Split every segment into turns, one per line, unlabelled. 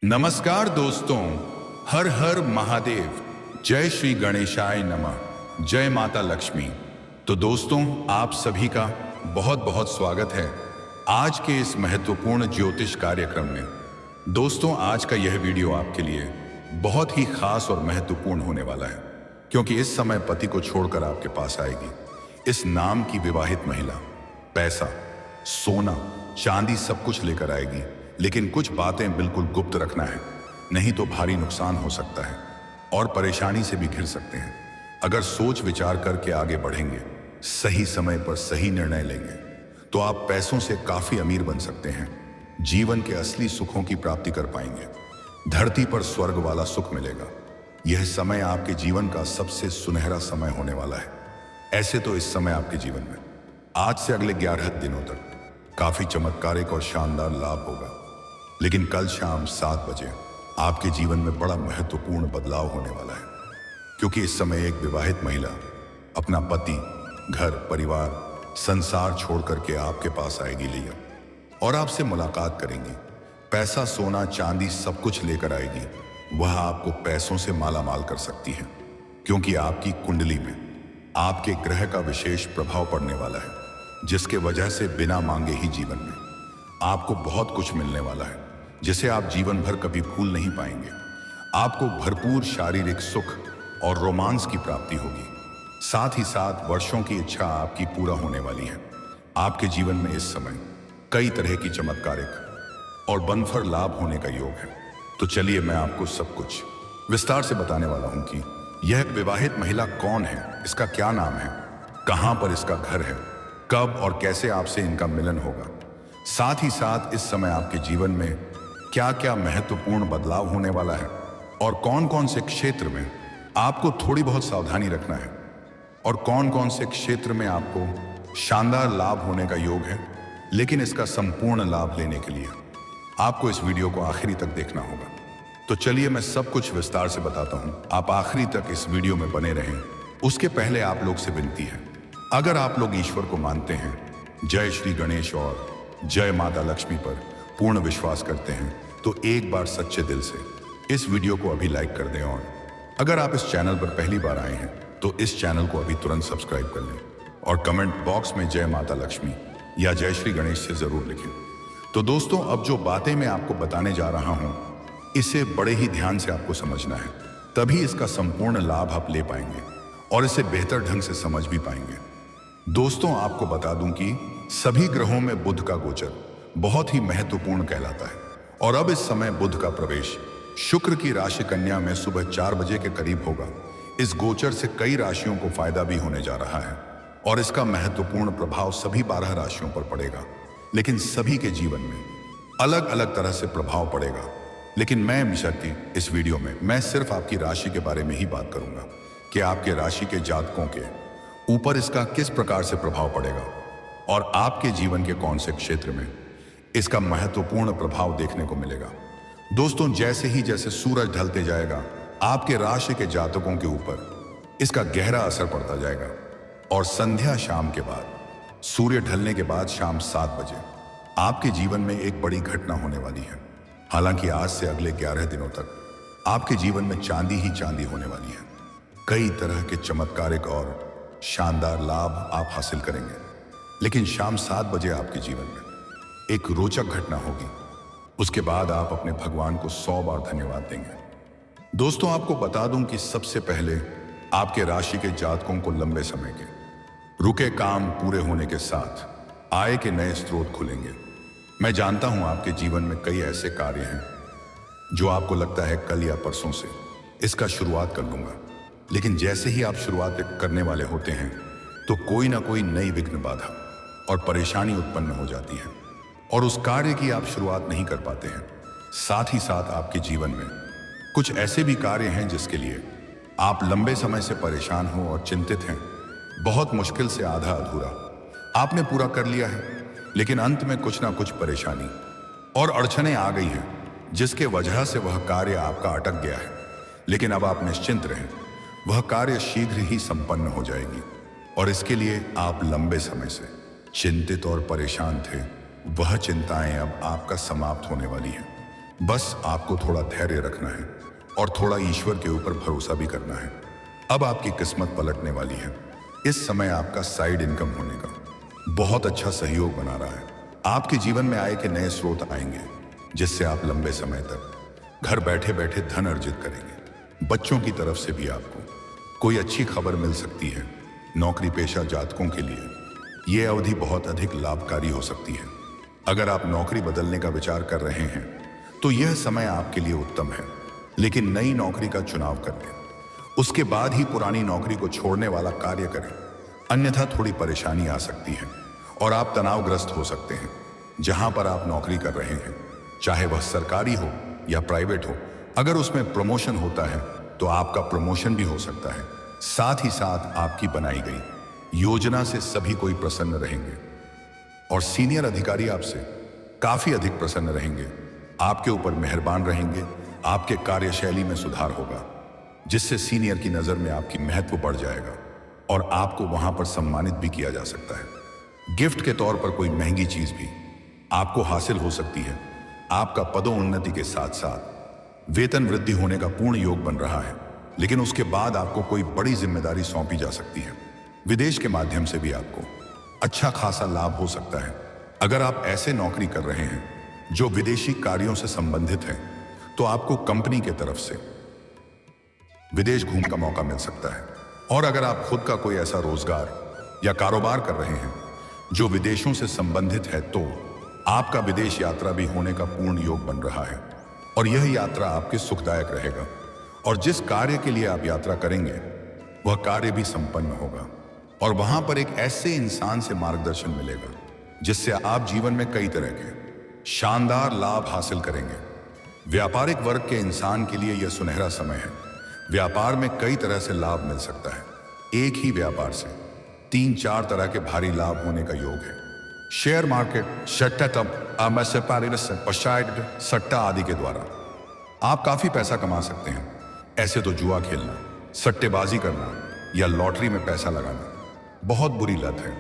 नमस्कार दोस्तों, हर हर महादेव। जय श्री गणेशाय नमः। जय माता लक्ष्मी। तो दोस्तों, आप सभी का बहुत बहुत स्वागत है आज के इस महत्वपूर्ण ज्योतिष कार्यक्रम में। दोस्तों, आज का यह वीडियो आपके लिए बहुत ही खास और महत्वपूर्ण होने वाला है, क्योंकि इस समय पति को छोड़कर आपके पास आएगी इस नाम की विवाहित महिला। पैसा, सोना, चांदी सब कुछ लेकर आएगी, लेकिन कुछ बातें बिल्कुल गुप्त रखना है, नहीं तो भारी नुकसान हो सकता है और परेशानी से भी घिर सकते हैं। अगर सोच विचार करके आगे बढ़ेंगे, सही समय पर सही निर्णय लेंगे, तो आप पैसों से काफी अमीर बन सकते हैं, जीवन के असली सुखों की प्राप्ति कर पाएंगे, धरती पर स्वर्ग वाला सुख मिलेगा। यह समय आपके जीवन का सबसे सुनहरा समय होने वाला है। ऐसे तो इस समय आपके जीवन में आज से अगले 11 दिनों तक काफी चमत्कारिक और शानदार लाभ होगा, लेकिन कल शाम 7 बजे आपके जीवन में बड़ा महत्वपूर्ण बदलाव होने वाला है, क्योंकि इस समय एक विवाहित महिला अपना पति, घर, परिवार, संसार छोड़ करके आपके पास आएगी लिया और आपसे मुलाकात करेंगी। पैसा, सोना, चांदी सब कुछ लेकर आएगी। वह आपको पैसों से माला माल कर सकती है, क्योंकि आपकी कुंडली में आपके ग्रह का विशेष प्रभाव पड़ने वाला है, जिसके वजह से बिना मांगे ही जीवन में आपको बहुत कुछ मिलने वाला है, जिसे आप जीवन भर कभी भूल नहीं पाएंगे। आपको भरपूर शारीरिक सुख और रोमांस की प्राप्ति होगी। साथ ही साथ वर्षों की इच्छा आपकी पूरा होने वाली है। आपके जीवन में इस समय कई तरह की चमत्कारिक और बनफर लाभ होने का योग है। तो चलिए, मैं आपको सब कुछ विस्तार से बताने वाला हूं कि यह विवाहित महिला कौन है, इसका क्या नाम है, कहां पर इसका घर है, कब और कैसे आपसे इनका मिलन होगा। साथ ही साथ इस समय आपके जीवन में क्या क्या महत्वपूर्ण बदलाव होने वाला है और कौन कौन से क्षेत्र में आपको थोड़ी बहुत सावधानी रखना है और कौन कौन से क्षेत्र में आपको शानदार लाभ होने का योग है। लेकिन इसका संपूर्ण लाभ लेने के लिए आपको इस वीडियो को आखिरी तक देखना होगा। तो चलिए, मैं सब कुछ विस्तार से बताता हूं। आप आखिरी तक इस वीडियो में बने रहें। उसके पहले आप लोग से विनती है, अगर आप लोग ईश्वर को मानते हैं, जय श्री गणेश और जय माता लक्ष्मी पर पूर्ण विश्वास करते हैं, तो एक बार सच्चे दिल से इस वीडियो को अभी लाइक कर दें। और अगर आप इस चैनल पर पहली बार आए हैं, तो इस चैनल को अभी तुरंत सब्सक्राइब कर लें और कमेंट बॉक्स में जय माता लक्ष्मी या जय श्री गणेश से जरूर लिखें। तो दोस्तों, अब जो बातें मैं आपको बताने जा रहा हूं, इसे बड़े ही ध्यान से आपको समझना है, तभी इसका संपूर्ण लाभ आप ले पाएंगे और इसे बेहतर ढंग से समझ भी पाएंगे। दोस्तों, आपको बता दूं कि सभी ग्रहों में बुध का गोचर बहुत ही महत्वपूर्ण कहलाता है और अब इस समय बुध का प्रवेश शुक्र की राशि कन्या में सुबह 4 बजे के करीब होगा। इस गोचर से कई राशियों को फायदा भी होने जा रहा है और इसका महत्वपूर्ण प्रभाव सभी 12 राशियों पर पड़ेगा, लेकिन सभी के जीवन में अलग अलग तरह से प्रभाव पड़ेगा। लेकिन मैं शक्ति इस वीडियो में मैं सिर्फ आपकी राशि के बारे में ही बात करूंगा कि आपके राशि के जातकों के ऊपर इसका किस प्रकार से प्रभाव पड़ेगा और आपके जीवन के कौन से क्षेत्र में इसका महत्वपूर्ण प्रभाव देखने को मिलेगा। दोस्तों, जैसे सूरज ढलते जाएगा, आपके राशि के जातकों के ऊपर इसका गहरा असर पड़ता जाएगा और संध्या शाम के बाद, सूर्य ढलने के बाद शाम 7 बजे आपके जीवन में एक बड़ी घटना होने वाली है। हालांकि आज से अगले 11 दिनों तक आपके जीवन में चांदी ही चांदी होने वाली है। कई तरह के चमत्कारिक और शानदार लाभ आप हासिल करेंगे, लेकिन शाम 7 बजे आपके जीवन में एक रोचक घटना होगी। उसके बाद आप अपने भगवान को 100 बार धन्यवाद देंगे। दोस्तों, आपको बता दूं कि सबसे पहले आपके राशि के जातकों को लंबे समय के रुके काम पूरे होने के साथ आय के नए स्रोत खुलेंगे। मैं जानता हूं आपके जीवन में कई ऐसे कार्य हैं जो आपको लगता है कल या परसों से इसका शुरुआत कर लूंगा, लेकिन जैसे ही आप शुरुआत करने वाले होते हैं, तो कोई ना कोई नई विघ्न बाधा और परेशानी उत्पन्न हो जाती है और उस कार्य की आप शुरुआत नहीं कर पाते हैं। साथ ही साथ आपके जीवन में कुछ ऐसे भी कार्य हैं जिसके लिए आप लंबे समय से परेशान हो और चिंतित हैं। बहुत मुश्किल से आधा अधूरा आपने पूरा कर लिया है, लेकिन अंत में कुछ ना कुछ परेशानी और अड़चनें आ गई हैं, जिसके वजह से वह कार्य आपका अटक गया है। लेकिन अब आप निश्चिंत रहें, वह कार्य शीघ्र ही संपन्न हो जाएगी और इसके लिए आप लंबे समय से चिंतित और परेशान थे, वह चिंताएं अब आपका समाप्त होने वाली हैं। बस आपको थोड़ा धैर्य रखना है और थोड़ा ईश्वर के ऊपर भरोसा भी करना है। अब आपकी किस्मत पलटने वाली है। इस समय आपका साइड इनकम होने का बहुत अच्छा सहयोग बना रहा है। आपके जीवन में आय के नए स्रोत आएंगे, जिससे आप लंबे समय तक घर बैठे बैठे धन अर्जित करेंगे। बच्चों की तरफ से भी आपको कोई अच्छी खबर मिल सकती है। नौकरी पेशा जातकों के लिए ये अवधि बहुत अधिक लाभकारी हो सकती है। अगर आप नौकरी बदलने का विचार कर रहे हैं तो यह समय आपके लिए उत्तम है, लेकिन नई नौकरी का चुनाव कर लें। उसके बाद ही पुरानी नौकरी को छोड़ने वाला कार्य करें, अन्यथा थोड़ी परेशानी आ सकती है और आप तनावग्रस्त हो सकते हैं। जहां पर आप नौकरी कर रहे हैं, चाहे वह सरकारी हो या प्राइवेट हो, अगर उसमें प्रमोशन होता है तो आपका प्रमोशन भी हो सकता है। साथ ही साथ आपकी बनाई गई योजना से सभी कोई प्रसन्न रहेंगे और सीनियर अधिकारी आपसे काफी अधिक प्रसन्न रहेंगे, आपके ऊपर मेहरबान रहेंगे। आपके कार्यशैली में सुधार होगा, जिससे सीनियर की नजर में आपकी महत्व बढ़ जाएगा और आपको वहां पर सम्मानित भी किया जा सकता है। गिफ्ट के तौर पर कोई महंगी चीज भी आपको हासिल हो सकती है। आपका पदोन्नति के साथ साथ वेतन वृद्धि होने का पूर्ण योग बन रहा है, लेकिन उसके बाद आपको कोई बड़ी जिम्मेदारी सौंपी जा सकती है। विदेश के माध्यम से भी आपको अच्छा खासा लाभ हो सकता है। अगर आप ऐसे नौकरी कर रहे हैं जो विदेशी कार्यों से संबंधित है, तो आपको कंपनी के तरफ से विदेश घूमने का मौका मिल सकता है। और अगर आप खुद का कोई ऐसा रोजगार या कारोबार कर रहे हैं जो विदेशों से संबंधित है, तो आपका विदेश यात्रा भी होने का पूर्ण योग बन रहा है और यह यात्रा आपके सुखदायक रहेगा। और जिस कार्य के लिए आप यात्रा करेंगे वह कार्य भी संपन्न होगा और वहां पर एक ऐसे इंसान से मार्गदर्शन मिलेगा जिससे आप जीवन में कई तरह के शानदार लाभ हासिल करेंगे। व्यापारिक वर्ग के इंसान के लिए यह सुनहरा समय है। व्यापार में कई तरह से लाभ मिल सकता है। एक ही व्यापार से 3-4 तरह के भारी लाभ होने का योग है। शेयर मार्केट, सट्टा आदि के द्वारा आप काफी पैसा कमा सकते हैं। ऐसे तो जुआ खेलना, सट्टेबाजी करना या लॉटरी में पैसा लगाना बहुत बुरी लत है।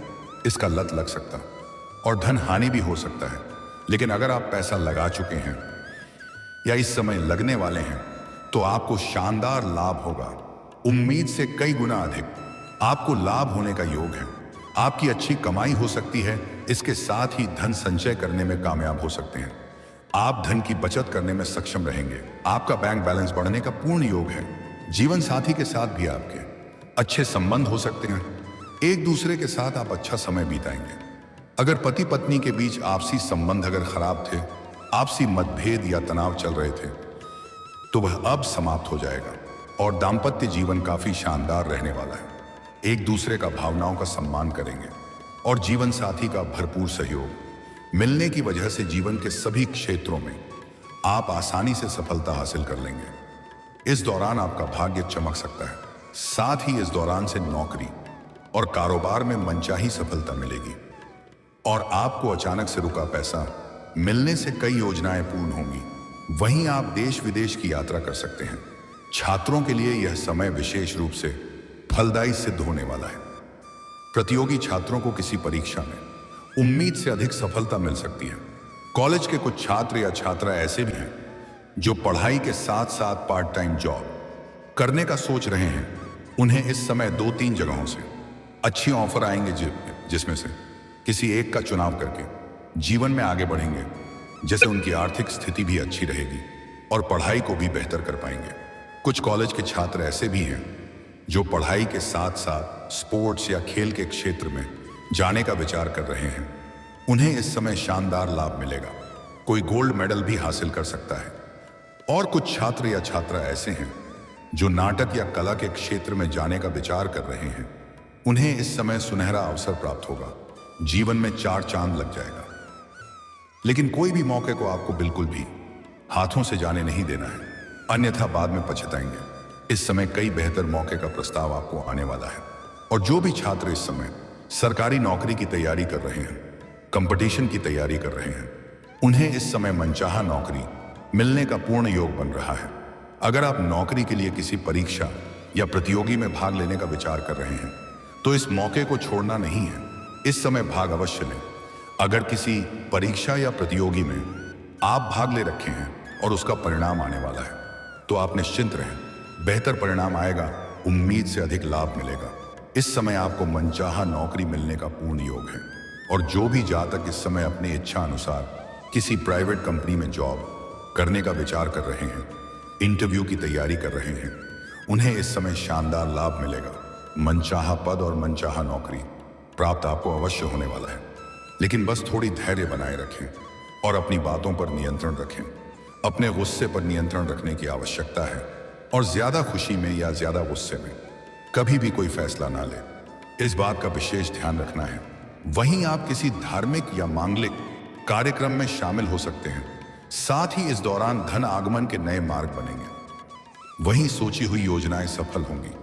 इसका लत लग सकता और धन हानि भी हो सकता है। लेकिन अगर आप पैसा लगा चुके हैं या इस समय लगने वाले हैं, तो आपको शानदार लाभ होगा। उम्मीद से कई गुना अधिक आपको लाभ होने का योग है। आपकी अच्छी कमाई हो सकती है। इसके साथ ही धन संचय करने में कामयाब हो सकते हैं। आप धन की बचत करने में सक्षम रहेंगे। आपका बैंक बैलेंस बढ़ने का पूर्ण योग है। जीवन साथी के साथ भी आपके अच्छे संबंध हो सकते हैं। एक दूसरे के साथ आप अच्छा समय बिताएंगे। अगर पति पत्नी के बीच आपसी संबंध अगर खराब थे, आपसी मतभेद या तनाव चल रहे थे, तो वह अब समाप्त हो जाएगा और दाम्पत्य जीवन काफी शानदार रहने वाला है। एक दूसरे का भावनाओं का सम्मान करेंगे और जीवन साथी का भरपूर सहयोग मिलने की वजह से जीवन के सभी क्षेत्रों में आप आसानी से सफलता हासिल कर लेंगे। इस दौरान आपका भाग्य चमक सकता है। साथ ही इस दौरान से नौकरी और कारोबार में मनचाही सफलता मिलेगी और आपको अचानक से रुका पैसा मिलने से कई योजनाएं पूर्ण होंगी। वहीं आप देश विदेश की यात्रा कर सकते हैं। छात्रों के लिए यह समय विशेष रूप से फलदायी सिद्ध होने वाला है। प्रतियोगी छात्रों को किसी परीक्षा में उम्मीद से अधिक सफलता मिल सकती है। कॉलेज के कुछ छात्र या छात्रा ऐसे भी हैं जो पढ़ाई के साथ साथ पार्ट टाइम जॉब करने का सोच रहे हैं। उन्हें इस समय 2-3 जगहों से अच्छी ऑफर आएंगे, जिसमें से किसी एक का चुनाव करके जीवन में आगे बढ़ेंगे, जैसे उनकी आर्थिक स्थिति भी अच्छी रहेगी और पढ़ाई को भी बेहतर कर पाएंगे। कुछ कॉलेज के छात्र ऐसे भी हैं जो पढ़ाई के साथ साथ स्पोर्ट्स या खेल के क्षेत्र में जाने का विचार कर रहे हैं। उन्हें इस समय शानदार लाभ मिलेगा। कोई गोल्ड मेडल भी हासिल कर सकता है। और कुछ छात्र या छात्रा ऐसे हैं जो नाटक या कला के क्षेत्र में जाने का विचार कर रहे हैं। उन्हें इस समय सुनहरा अवसर प्राप्त होगा। जीवन में 4 चांद लग जाएगा। लेकिन कोई भी मौके को आपको बिल्कुल भी हाथों से जाने नहीं देना है, अन्यथा बाद में पछताएंगे। इस समय कई बेहतर मौके का प्रस्ताव आपको आने वाला है। और जो भी छात्र इस समय सरकारी नौकरी की तैयारी कर रहे हैं, कंपटीशन की तैयारी कर रहे हैं, उन्हें इस समय मनचाहा नौकरी मिलने का पूर्ण योग बन रहा है। अगर आप नौकरी के लिए किसी परीक्षा या प्रतियोगी में भाग लेने का विचार कर रहे हैं, तो इस मौके को छोड़ना नहीं है। इस समय भाग अवश्य लें। अगर किसी परीक्षा या प्रतियोगी में आप भाग ले रखे हैं और उसका परिणाम आने वाला है। तो आप निश्चिंत रहें, बेहतर परिणाम आएगा, उम्मीद से अधिक लाभ मिलेगा। इस समय आपको मनचाहा नौकरी मिलने का पूर्ण योग है। और जो भी जातक इस समय अपनी इच्छा अनुसार किसी प्राइवेट कंपनी में जॉब करने का विचार कर रहे हैं, इंटरव्यू की तैयारी कर रहे हैं, उन्हें इस समय शानदार लाभ मिलेगा। मनचाहा पद और मनचाहा नौकरी प्राप्त आपको अवश्य होने वाला है। लेकिन बस थोड़ी धैर्य बनाए रखें और अपनी बातों पर नियंत्रण रखें। अपने गुस्से पर नियंत्रण रखने की आवश्यकता है और ज्यादा खुशी में या ज्यादा गुस्से में कभी भी कोई फैसला ना ले, इस बात का विशेष ध्यान रखना है। वहीं आप किसी धार्मिक या मांगलिक कार्यक्रम में शामिल हो सकते हैं। साथ ही इस दौरान धन आगमन के नए मार्ग बनेंगे। वहीं सोची हुई योजनाएं सफल होंगी।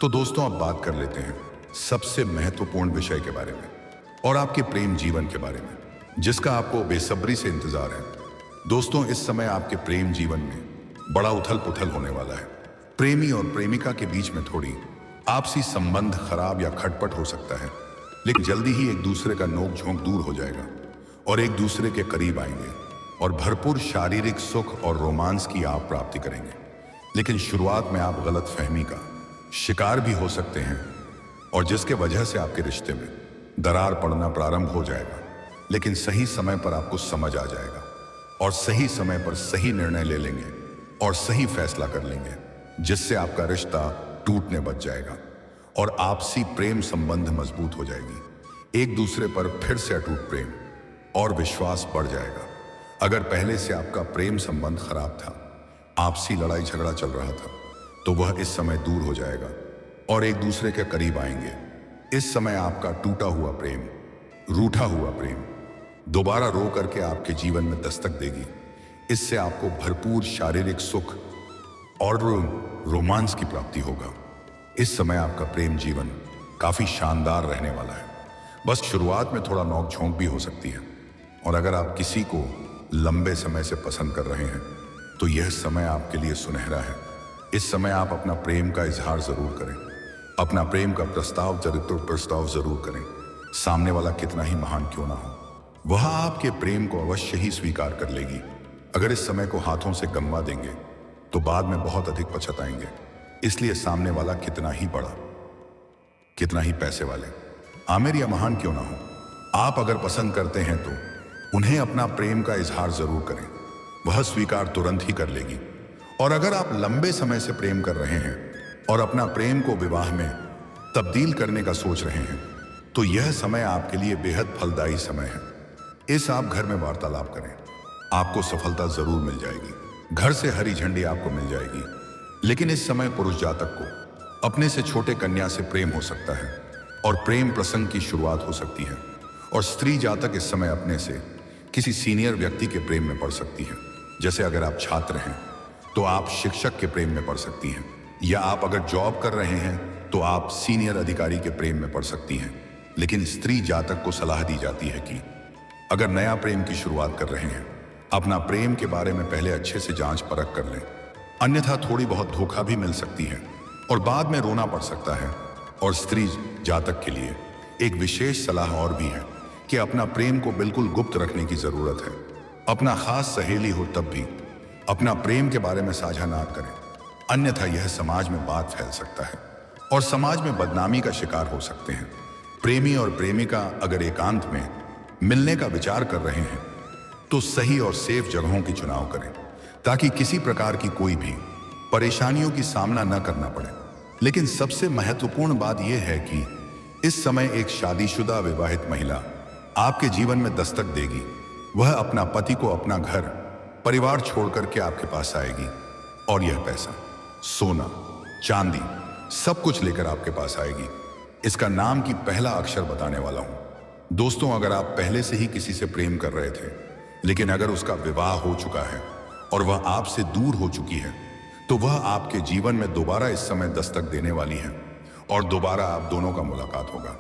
तो दोस्तों, अब बात कर लेते हैं सबसे महत्वपूर्ण विषय के बारे में और आपके प्रेम जीवन के बारे में, जिसका आपको बेसब्री से इंतजार है। दोस्तों, इस समय आपके प्रेम जीवन में बड़ा उथल पुथल होने वाला है। प्रेमी और प्रेमिका के बीच में थोड़ी आपसी संबंध खराब या खटपट हो सकता है, लेकिन जल्दी ही एक दूसरे का नोक झोंक दूर हो जाएगा और एक दूसरे के करीब आएंगे और भरपूर शारीरिक सुख और रोमांस की आप प्राप्ति करेंगे। लेकिन शुरुआत में आप गलत फहमी का शिकार भी हो सकते हैं और जिसके वजह से आपके रिश्ते में दरार पड़ना प्रारंभ हो जाएगा। लेकिन सही समय पर आपको समझ आ जाएगा और सही समय पर सही निर्णय ले लेंगे और सही फैसला कर लेंगे, जिससे आपका रिश्ता टूटने बच जाएगा और आपसी प्रेम संबंध मजबूत हो जाएगी। एक दूसरे पर फिर से अटूट प्रेम और विश्वास बढ़ जाएगा। अगर पहले से आपका प्रेम संबंध खराब था, आपसी लड़ाई झगड़ा चल रहा था, तो वह इस समय दूर हो जाएगा और एक दूसरे के करीब आएंगे। इस समय आपका टूटा हुआ प्रेम, रूठा हुआ प्रेम दोबारा रो करके आपके जीवन में दस्तक देगी। इससे आपको भरपूर शारीरिक सुख और रोमांस की प्राप्ति होगा। इस समय आपका प्रेम जीवन काफी शानदार रहने वाला है। बस शुरुआत में थोड़ा नोक झोंक भी हो सकती है। और अगर आप किसी को लंबे समय से पसंद कर रहे हैं, तो यह समय आपके लिए सुनहरा है। इस समय आप अपना प्रेम का इजहार जरूर करें, अपना प्रेम का प्रस्ताव जरूर करें। सामने वाला कितना ही महान क्यों ना हो, वह आपके प्रेम को अवश्य ही स्वीकार कर लेगी। अगर इस समय को हाथों से गंवा देंगे तो बाद में बहुत अधिक पछताएंगे। इसलिए सामने वाला कितना ही बड़ा, कितना ही पैसे वाले, आमिर या महान क्यों ना हो, आप अगर पसंद करते हैं तो उन्हें अपना प्रेम का इजहार जरूर करें। वह स्वीकार तुरंत ही कर लेगी। और अगर आप लंबे समय से प्रेम कर रहे हैं और अपना प्रेम को विवाह में तब्दील करने का सोच रहे हैं, तो यह समय आपके लिए बेहद फलदायी समय है। इस आप घर में वार्तालाप करें, आपको सफलता जरूर मिल जाएगी। घर से हरी झंडी आपको मिल जाएगी। लेकिन इस समय पुरुष जातक को अपने से छोटे कन्या से प्रेम हो सकता है और प्रेम प्रसंग की शुरुआत हो सकती है। और स्त्री जातक इस समय अपने से किसी सीनियर व्यक्ति के प्रेम में पड़ सकती है। जैसे अगर आप छात्र हैं तो आप शिक्षक के प्रेम में पड़ सकती हैं, या आप अगर जॉब कर रहे हैं तो आप सीनियर अधिकारी के प्रेम में पड़ सकती हैं। लेकिन स्त्री जातक को सलाह दी जाती है कि अगर नया प्रेम की शुरुआत कर रहे हैं, अपना प्रेम के बारे में पहले अच्छे से जांच परख कर लें, अन्यथा थोड़ी बहुत धोखा भी मिल सकती है और बाद में रोना पड़ सकता है। और स्त्री जातक के लिए एक विशेष सलाह और भी है कि अपना प्रेम को बिल्कुल गुप्त रखने की जरूरत है। अपना खास सहेली हो तब भी अपना प्रेम के बारे में साझा ना करें, अन्यथा यह समाज में बात फैल सकता है और समाज में बदनामी का शिकार हो सकते हैं। प्रेमी और प्रेमिका अगर एकांत में मिलने का विचार कर रहे हैं तो सही और सेफ जगहों की चुनाव करें, ताकि किसी प्रकार की कोई भी परेशानियों की सामना न करना पड़े। लेकिन सबसे महत्वपूर्ण बात यह है कि इस समय एक शादीशुदा विवाहित महिला आपके जीवन में दस्तक देगी। वह अपना पति को अपना घर परिवार छोड़कर के आपके पास आएगी और यह पैसा, सोना, चांदी सब कुछ लेकर आपके पास आएगी। इसका नाम की पहला अक्षर बताने वाला हूं। दोस्तों, अगर आप पहले से ही किसी से प्रेम कर रहे थे, लेकिन अगर उसका विवाह हो चुका है और वह आपसे दूर हो चुकी है, तो वह आपके जीवन में दोबारा इस समय दस्तक देने वाली है और दोबारा आप दोनों का मुलाकात होगा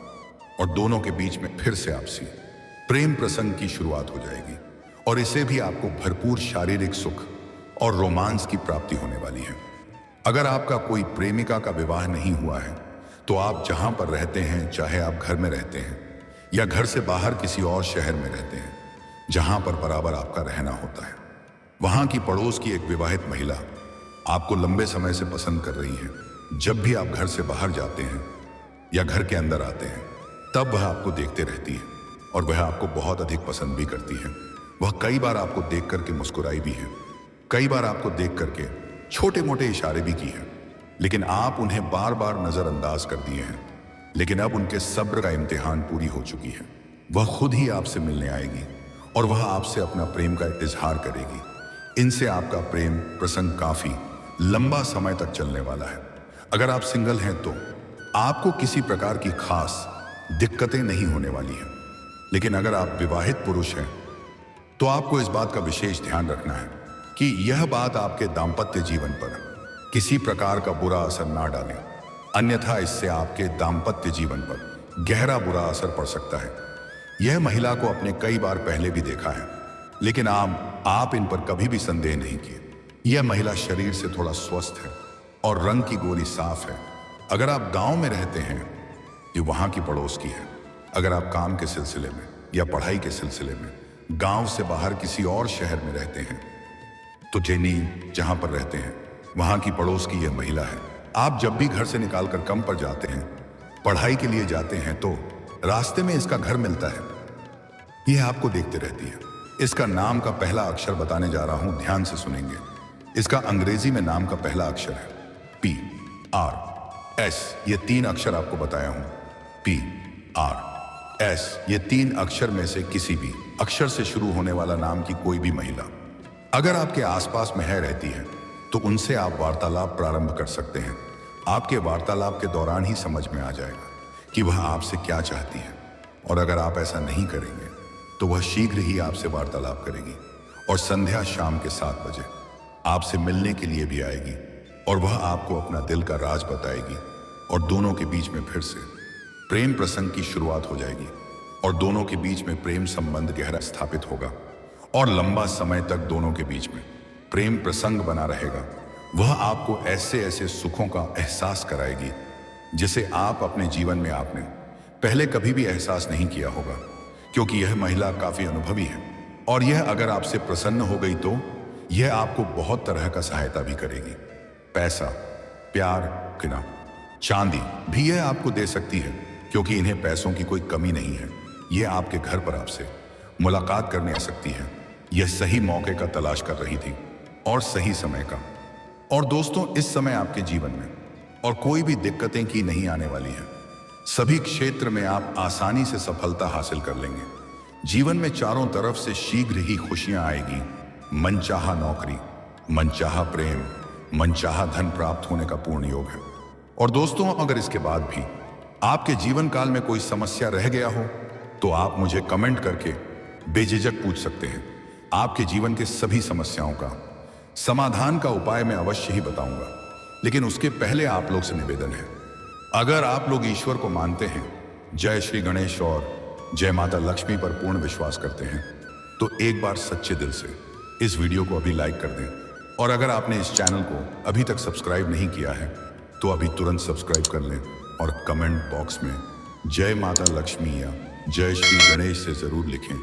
और दोनों के बीच में फिर से आपसी प्रेम प्रसंग की शुरुआत हो जाएगी और इसे भी आपको भरपूर शारीरिक सुख और रोमांस की प्राप्ति होने वाली है। अगर आपका कोई प्रेमिका का विवाह नहीं हुआ है तो आप जहां पर रहते हैं, चाहे आप घर में रहते हैं या घर से बाहर किसी और शहर में रहते हैं, जहां पर बराबर आपका रहना होता है, वहां की पड़ोस की एक विवाहित महिला आपको लंबे समय से पसंद कर रही है। जब भी आप घर से बाहर जाते हैं या घर के अंदर आते हैं, तब वह आपको देखते रहती है और वह आपको बहुत अधिक पसंद भी करती है। वह कई बार आपको देख करके मुस्कुराई भी है, कई बार आपको देख करके छोटे मोटे इशारे भी किए हैं, लेकिन आप उन्हें बार बार नजरअंदाज कर दिए हैं। लेकिन अब उनके सब्र का इम्तिहान पूरी हो चुकी है। वह खुद ही आपसे मिलने आएगी और वह आपसे अपना प्रेम का इजहार करेगी। इनसे आपका प्रेम प्रसंग काफी लंबा समय तक चलने वाला है। अगर आप सिंगल हैं तो आपको किसी प्रकार की खास दिक्कतें नहीं होने वाली हैं। लेकिन अगर आप विवाहित पुरुष हैं तो आपको इस बात का विशेष ध्यान रखना है कि यह बात आपके दाम्पत्य जीवन पर किसी प्रकार का बुरा असर ना डाले, अन्यथा इससे आपके दाम्पत्य जीवन पर गहरा बुरा असर पड़ सकता है। यह महिला को अपने कई बार पहले भी देखा है, लेकिन आप इन पर कभी भी संदेह नहीं किए। यह महिला शरीर से थोड़ा स्वस्थ है और रंग की गोरी साफ है। अगर आप गांव में रहते हैं, ये वहां की पड़ोस की है। अगर आप काम के सिलसिले में या पढ़ाई के सिलसिले में गांव से बाहर किसी और शहर में रहते हैं, तो जेनी जहां पर रहते हैं वहां की पड़ोस की यह महिला है। आप जब भी घर से निकालकर काम पर जाते हैं, पढ़ाई के लिए जाते हैं, तो रास्ते में इसका घर मिलता है। यह आपको देखते रहती है। इसका नाम का पहला अक्षर बताने जा रहा हूं, ध्यान से सुनेंगे। इसका अंग्रेजी में नाम का पहला अक्षर है PRS। ये 3 अक्षर आपको बताया हूं, PRS। ये 3 अक्षर में से किसी भी अक्षर से शुरू होने वाला नाम की कोई भी महिला अगर आपके आसपास में है रहती है, तो उनसे आप वार्तालाप प्रारंभ कर सकते हैं। आपके वार्तालाप के दौरान ही समझ में आ जाएगा कि वह आपसे क्या चाहती है, और अगर आप ऐसा नहीं करेंगे तो वह शीघ्र ही आपसे वार्तालाप करेगी और संध्या शाम के 7 बजे आपसे मिलने के लिए भी आएगी और वह आपको अपना दिल का राज बताएगी और दोनों के बीच में फिर से प्रेम प्रसंग की शुरुआत हो जाएगी और दोनों के बीच में प्रेम संबंध गहरा स्थापित होगा और लंबा समय तक दोनों के बीच में प्रेम प्रसंग बना रहेगा। वह आपको ऐसे ऐसे सुखों का एहसास कराएगी जिसे आप अपने जीवन में आपने पहले कभी भी एहसास नहीं किया होगा, क्योंकि यह महिला काफी अनुभवी है और यह अगर आपसे प्रसन्न हो गई तो यह आपको बहुत तरह का सहायता भी करेगी। पैसा, प्यार, किना, चांदी भी यह आपको दे सकती है, क्योंकि इन्हें पैसों की कोई कमी नहीं है। यह आपके घर पर आपसे मुलाकात करने आ सकती है। यह सही मौके का तलाश कर रही थी और सही समय का। और दोस्तों, इस समय आपके जीवन में और कोई भी दिक्कतें की नहीं आने वाली हैं। सभी क्षेत्र में आप आसानी से सफलता हासिल कर लेंगे। जीवन में चारों तरफ से शीघ्र ही खुशियां आएगी। मनचाहा नौकरी, मनचाहा प्रेम, मनचाहा धन प्राप्त होने का पूर्ण योग है। और दोस्तों, अगर इसके बाद भी आपके जीवन काल में कोई समस्या रह गया हो तो आप मुझे कमेंट करके बेझिझक पूछ सकते हैं। आपके जीवन के सभी समस्याओं का समाधान का उपाय मैं अवश्य ही बताऊंगा, लेकिन उसके पहले आप लोग से निवेदन है, अगर आप लोग ईश्वर को मानते हैं, जय श्री गणेश और जय माता लक्ष्मी पर पूर्ण विश्वास करते हैं, तो एक बार सच्चे दिल से इस वीडियो को अभी लाइक कर दें। और अगर आपने इस चैनल को अभी तक सब्सक्राइब नहीं किया है तो अभी तुरंत सब्सक्राइब कर लें और कमेंट बॉक्स में जय माता लक्ष्मी या जय श्री गणेश से जरूर लिखें।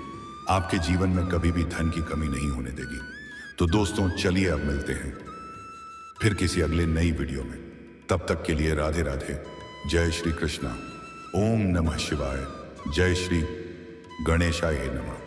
आपके जीवन में कभी भी धन की कमी नहीं होने देगी। तो दोस्तों, चलिए अब मिलते हैं फिर किसी अगले नई वीडियो में। तब तक के लिए राधे राधे, जय श्री कृष्णा, ओम नमः शिवाय, जय श्री गणेशाय नमः।